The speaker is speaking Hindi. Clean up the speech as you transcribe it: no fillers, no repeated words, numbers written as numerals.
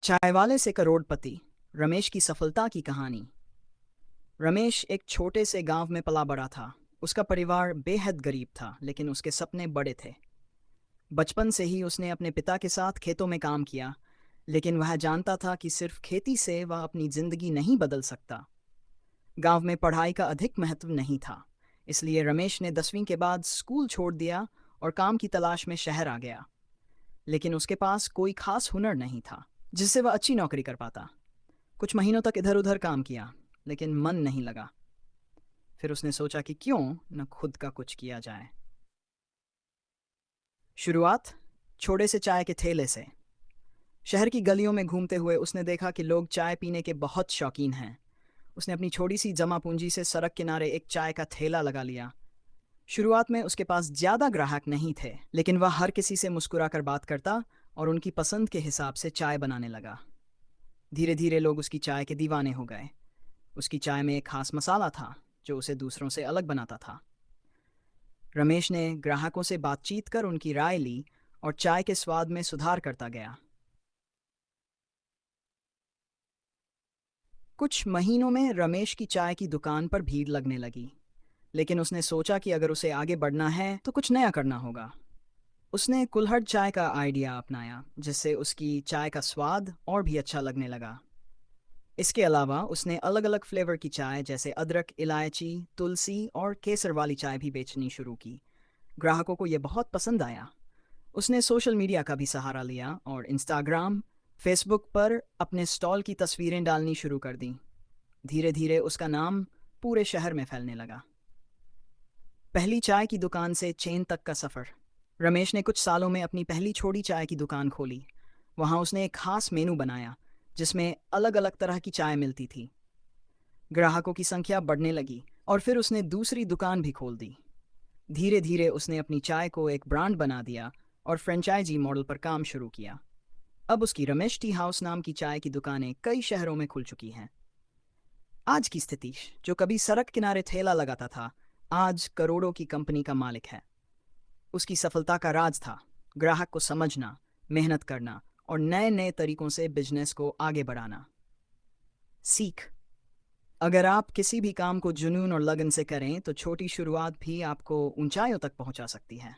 चायवाले से करोड़पति, रमेश की सफलता की कहानी। रमेश एक छोटे से गांव में पला बड़ा था। उसका परिवार बेहद गरीब था, लेकिन उसके सपने बड़े थे। बचपन से ही उसने अपने पिता के साथ खेतों में काम किया, लेकिन वह जानता था कि सिर्फ खेती से वह अपनी जिंदगी नहीं बदल सकता। गांव में पढ़ाई का अधिक महत्व नहीं था, इसलिए रमेश ने 10वीं के बाद स्कूल छोड़ दिया और काम की तलाश में शहर आ गया। लेकिन उसके पास कोई खास हुनर नहीं था जिससे वह अच्छी नौकरी कर पाता। कुछ महीनों तक इधर उधर काम किया, लेकिन मन नहीं लगा। फिर उसने सोचा कि क्यों न खुद का कुछ किया जाए। शुरुआत छोटे से चाय के ठेले से। शहर की गलियों में घूमते हुए उसने देखा कि लोग चाय पीने के बहुत शौकीन हैं। उसने अपनी छोटी सी जमा पूंजी से सड़क किनारे एक चाय का ठेला लगा लिया। शुरुआत में उसके पास ज़्यादा ग्राहक नहीं थे, लेकिन वह हर किसी से मुस्कुराकर बात करता और उनकी पसंद के हिसाब से चाय बनाने लगा। धीरे धीरे लोग उसकी चाय के दीवाने हो गए। उसकी चाय में एक खास मसाला था जो उसे दूसरों से अलग बनाता था। रमेश ने ग्राहकों से बातचीत कर उनकी राय ली और चाय के स्वाद में सुधार करता गया। कुछ महीनों में रमेश की चाय की दुकान पर भीड़ लगने लगी, लेकिन उसने सोचा कि अगर उसे आगे बढ़ना है तो कुछ नया करना होगा। उसने कुल्हड़ चाय का आइडिया अपनाया, जिससे उसकी चाय का स्वाद और भी अच्छा लगने लगा। इसके अलावा उसने अलग अलग फ्लेवर की चाय जैसे अदरक, इलायची, तुलसी और केसर वाली चाय भी बेचनी शुरू की। ग्राहकों को यह बहुत पसंद आया। उसने सोशल मीडिया का भी सहारा लिया और इंस्टाग्राम, फेसबुक पर अपने स्टॉल की तस्वीरें डालनी शुरू कर दी। धीरे धीरे उसका नाम पूरे शहर में फैलने लगा। पहली चाय की दुकान से चेन तक का सफ़र। रमेश ने कुछ सालों में अपनी पहली छोटी चाय की दुकान खोली। वहाँ उसने एक खास मेनू बनाया जिसमें अलग अलग तरह की चाय मिलती थी। ग्राहकों की संख्या बढ़ने लगी और फिर उसने दूसरी दुकान भी खोल दी। धीरे धीरे उसने अपनी चाय को एक ब्रांड बना दिया और फ्रेंचाइजी मॉडल पर काम शुरू किया। अब उसकी रमेश टी हाउस नाम की चाय की दुकानें कई शहरों में खुल चुकी हैं। आज की स्थिति, जो कभी सड़क किनारे ठेला लगाता था, आज करोड़ों की कंपनी का मालिक है। उसकी सफलता का राज था ग्राहक को समझना, मेहनत करना और नए नए तरीकों से बिजनेस को आगे बढ़ाना। सीख: अगर आप किसी भी काम को जुनून और लगन से करें तो छोटी शुरुआत भी आपको ऊंचाइयों तक पहुंचा सकती है।